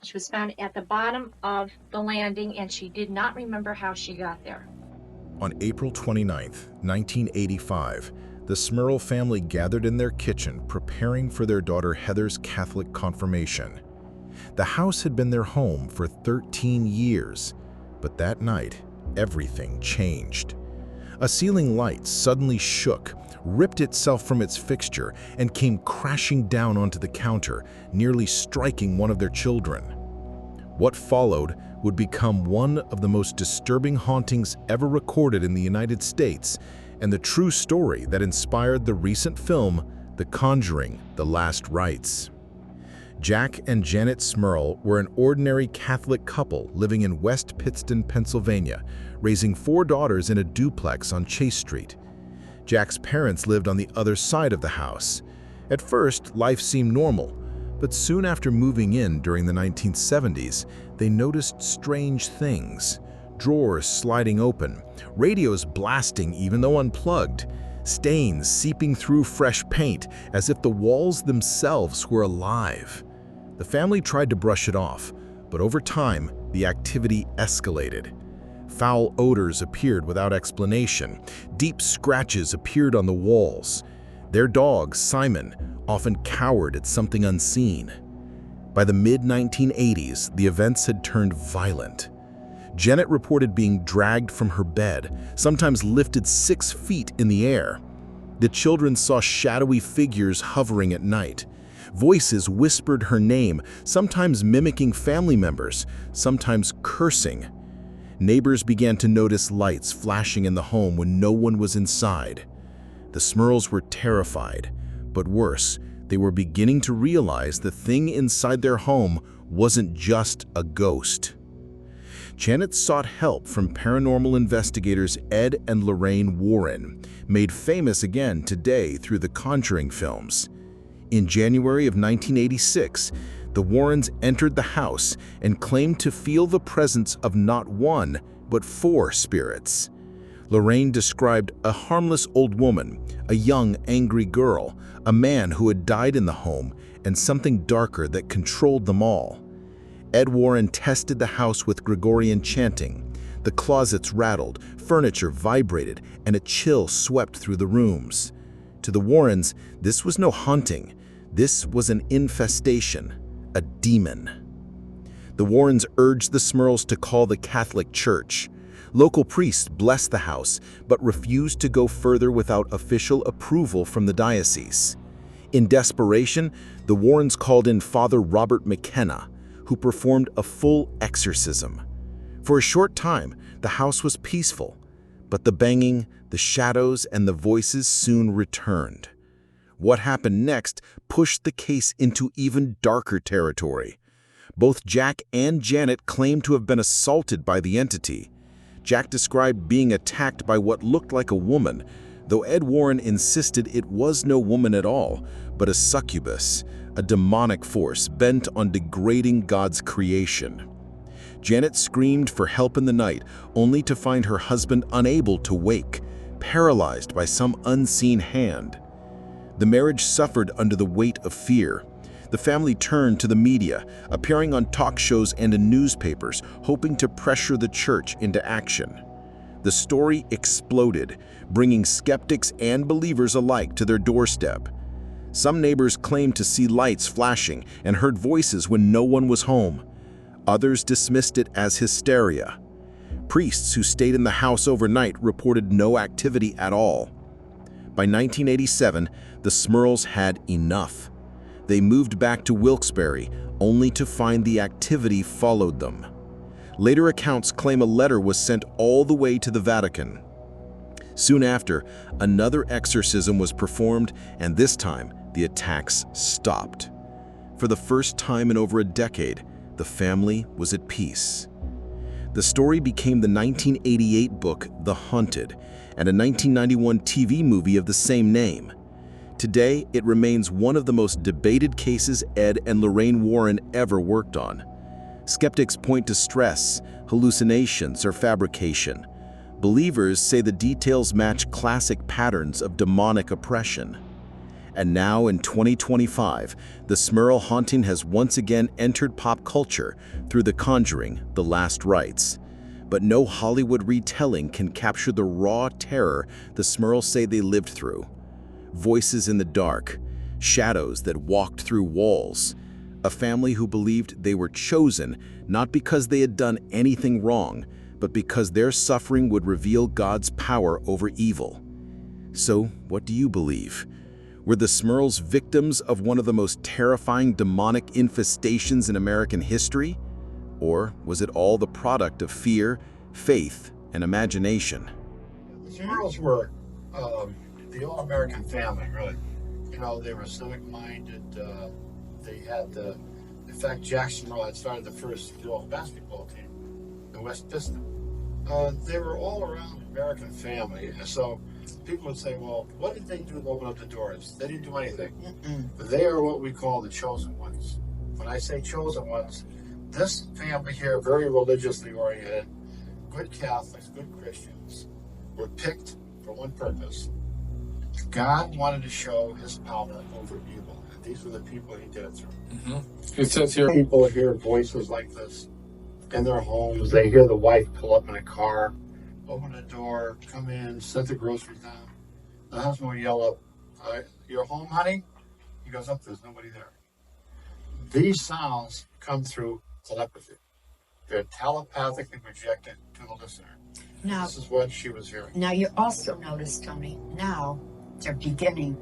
She was found at the bottom of the landing, and she did not remember how she got there. On April 29, 1985, the Smurl family gathered in their kitchen preparing for their daughter Heather's Catholic confirmation. The house had been their home for 13 years, but that night, everything changed. A ceiling light suddenly shook, ripped itself from its fixture, and came crashing down onto the counter, nearly striking one of their children. What followed would become one of the most disturbing hauntings ever recorded in the United States, and the true story that inspired the recent film, The Conjuring, The Last Rites. Jack and Janet Smurl were an ordinary Catholic couple living in West Pittston, Pennsylvania, raising 4 daughters in a duplex on Chase Street. Jack's parents lived on the other side of the house. At first, life seemed normal, but soon after moving in during the 1970s, they noticed strange things. Drawers sliding open, radios blasting even though unplugged, stains seeping through fresh paint as if the walls themselves were alive. The family tried to brush it off, but over time, the activity escalated. Foul odors appeared without explanation. Deep scratches appeared on the walls. Their dog, Simon, often cowered at something unseen. By the mid-1980s, the events had turned violent. Janet reported being dragged from her bed, sometimes lifted 6 feet in the air. The children saw shadowy figures hovering at night. Voices whispered her name, sometimes mimicking family members, sometimes cursing. Neighbors began to notice lights flashing in the home when no one was inside. The Smurls were terrified, but worse, they were beginning to realize the thing inside their home wasn't just a ghost. Janet sought help from paranormal investigators Ed and Lorraine Warren, made famous again today through the Conjuring films. In January of 1986, the Warrens entered the house and claimed to feel the presence of not 1, but 4 spirits. Lorraine described a harmless old woman, a young, angry girl, a man who had died in the home, and something darker that controlled them all. Ed Warren tested the house with Gregorian chanting. The closets rattled, furniture vibrated, and a chill swept through the rooms. To the Warrens, this was no haunting. This was an infestation, a demon. The Warrens urged the Smurls to call the Catholic Church. Local priests blessed the house, but refused to go further without official approval from the diocese. In desperation, the Warrens called in Father Robert McKenna, who performed a full exorcism. For a short time, the house was peaceful, but the banging, the shadows, and the voices soon returned. What happened next pushed the case into even darker territory. Both Jack and Janet claimed to have been assaulted by the entity. Jack described being attacked by what looked like a woman, though Ed Warren insisted it was no woman at all, but a succubus, a demonic force bent on degrading God's creation. Janet screamed for help in the night, only to find her husband unable to wake, paralyzed by some unseen hand. The marriage suffered under the weight of fear. The family turned to the media, appearing on talk shows and in newspapers, hoping to pressure the church into action. The story exploded, bringing skeptics and believers alike to their doorstep. Some neighbors claimed to see lights flashing and heard voices when no one was home. Others dismissed it as hysteria. Priests who stayed in the house overnight reported no activity at all. By 1987, the Smurls had enough. They moved back to Wilkes-Barre, only to find the activity followed them. Later accounts claim a letter was sent all the way to the Vatican. Soon after, another exorcism was performed, and this time, the attacks stopped. For the first time in over a decade, the family was at peace. The story became the 1988 book The Haunted and a 1991 TV movie of the same name. Today, it remains one of the most debated cases Ed and Lorraine Warren ever worked on. Skeptics point to stress, hallucinations, or fabrication. Believers say the details match classic patterns of demonic oppression. And now in 2025, the Smurl haunting has once again entered pop culture through The Conjuring, The Last Rites. But no Hollywood retelling can capture the raw terror the Smurls say they lived through. Voices in the dark, shadows that walked through walls, a family who believed they were chosen not because they had done anything wrong, but because their suffering would reveal God's power over evil. So, what do you believe? Were the Smurls victims of one of the most terrifying demonic infestations in American history? Or was it all the product of fear, faith, and imagination? The Smurls were the all-American family, really. You know, they were civic-minded. They had, in fact, Jack Smurl had started the first field basketball team, the West Pittston. They were all around American family, and so people would say, well, what did they do to open up the doors? They didn't do anything. But they are what we call the chosen ones. When I say chosen ones, this family here, very religiously oriented, good Catholics, good Christians, were picked for one purpose. God wanted to show his power over evil. And these were the people he did it through. It says here, People hear voices like this in their homes. They hear the wife pull up in a car, open the door, come in, set the groceries down. The husband will yell up, "You're home, honey?" He goes up, there's nobody there. These sounds come through telepathy. They're telepathically projected to the listener. Now, This is what she was hearing. now you also notice, Tony, now they're beginning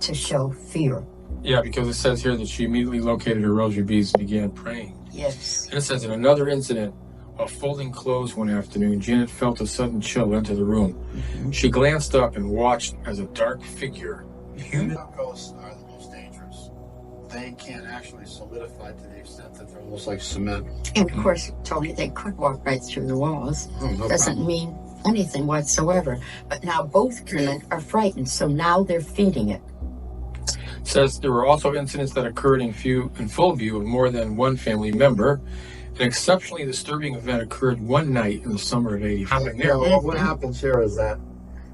to show fear. yeah, because it says here that she immediately located her rosary beads and began praying. Yes. And it says in another incident, while folding clothes one afternoon, Janet felt a sudden chill enter the room. She glanced up and watched as a dark figure. Ghosts are the most dangerous. They can actually solidify to the extent that they're almost like cement. And of course, Tony, they could walk right through the walls. Oh, no Doesn't problem. mean anything whatsoever. But now both women are frightened, so now they're feeding it. Says there were also incidents that occurred in full view of more than one family member. An exceptionally disturbing event occurred one night in the summer of '85. Yeah, well, what happens here is that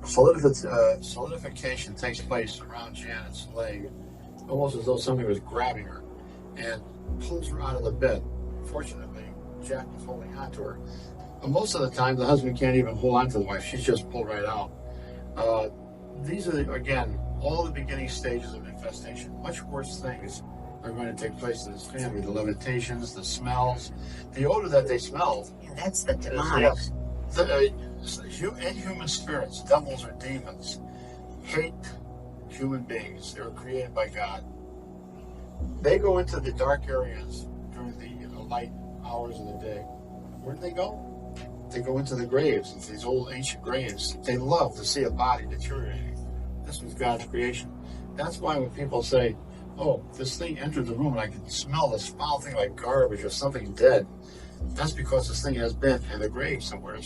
solidification takes place around Janet's leg, almost as though somebody was grabbing her and pulls her out of the bed. Fortunately, Jack was holding on to her. But most of the time, the husband can't even hold on to the wife. She's just pulled right out. These are, again, all the beginning stages of infestation. Much worse things are going to take place in this family. The levitations, the smells, the odor that they smelled. Yeah, that's the demonic. Inhuman spirits, devils or demons, hate human beings. They were created by God. They go into the dark areas during the light hours of the day. Where do they go? They go into the graves, into these old ancient graves. They love to see a body deteriorating. This was God's creation. That's why when people say, oh, this thing entered the room and I can smell this foul thing like garbage or something dead, that's because this thing has been in the grave somewhere.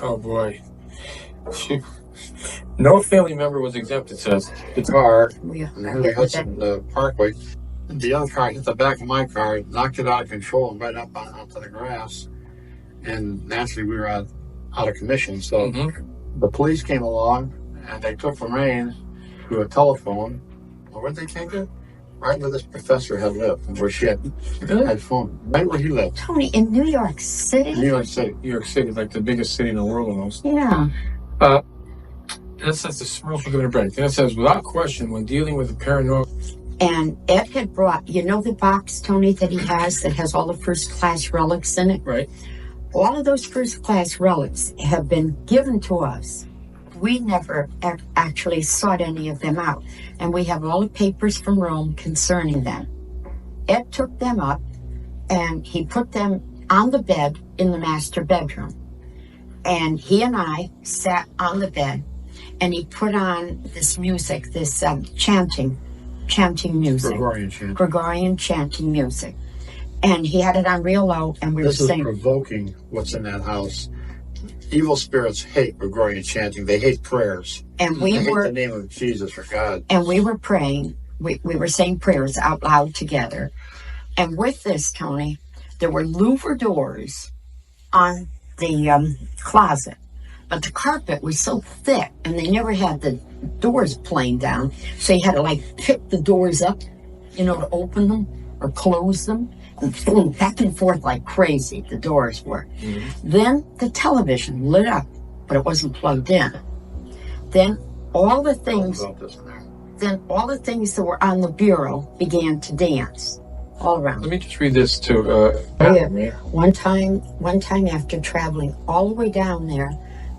Oh boy. No family member was exempt, it says. The car We on are Henry hit with that. Hudson Parkway, the other car hit the back of my car, knocked it out of control and right up onto the grass. And naturally we were out of commission. So the police came along and they took Lorraine to a telephone. Well, where'd they take her? Right where this professor had lived, and where she had phone. Right where he lived. Tony, in New York City? New York City. New York City is like the biggest city in the world almost. Yeah. And it says the Smurls were given a break. Then it says, without question, when dealing with the paranormal... And Ed had brought, you know the box, Tony, that he has that has all the first-class relics in it? Right. All of those first-class relics have been given to us. We never actually sought any of them out. And we have all the papers from Rome concerning them. Ed took them up and he put them on the bed in the master bedroom. And he and I sat on the bed and he put on this music, this chanting music. Gregorian chanting music. And he had it on real low and we were This is saying... provoking what's in that house. Evil spirits hate Gregorian chanting. They hate prayers. And They we hate were... the name of Jesus or God. And we were praying. We were saying prayers out loud together. And with this, Tony, there were louver doors on the closet. But the carpet was so thick, and they never had the doors planed down, so you had to like pick the doors up, to open them or close them, and boom, back and forth like crazy. The doors were. Then the television lit up, but it wasn't plugged in. Then all the things that were on the bureau began to dance all around. Let me just read this too. One time after traveling all the way down there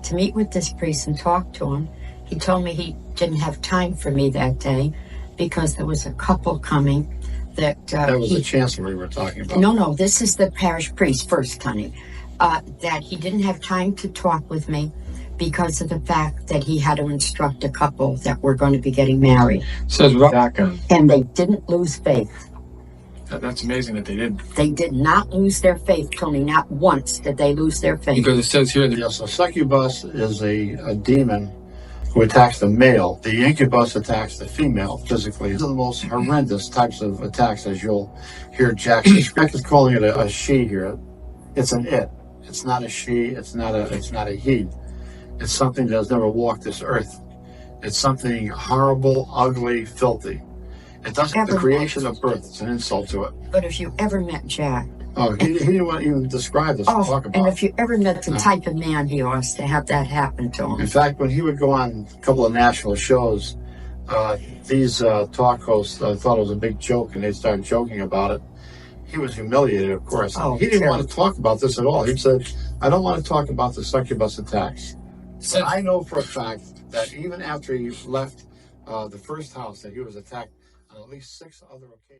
to meet with this priest and talk to him, he told me he didn't have time for me that day because there was a couple coming that was the chancellor we were talking about. No, this is the parish priest first, honey. That he didn't have time to talk with me because of the fact that he had to instruct a couple that were going to be getting married. It says and they didn't lose faith. That's amazing that they didn't. They did not lose their faith, Tony. Not once did they lose their faith. Because it says here that yes, a succubus is a demon who attacks the male. The incubus attacks the female physically. These are the most horrendous types of attacks, as you'll hear Jackson Jack is calling it a she here. It's an it. It's not a she. It's not a he. It's something that has never walked this earth. It's something horrible, ugly, filthy. It doesn't. The creation of birth. It's an insult to it. But if you ever met Jack, he didn't want to even describe this. Talk about. And if you ever met the type of man he was to have that happen to him. In fact, when he would go on a couple of national shows, these talk hosts thought it was a big joke, and they'd start joking about it. He was humiliated, of course. He didn't want to talk about this at all. He said, "I don't want to talk about the succubus attacks." But I know for a fact that even after he left the first house, that he was attacked on at least 6 other occasions.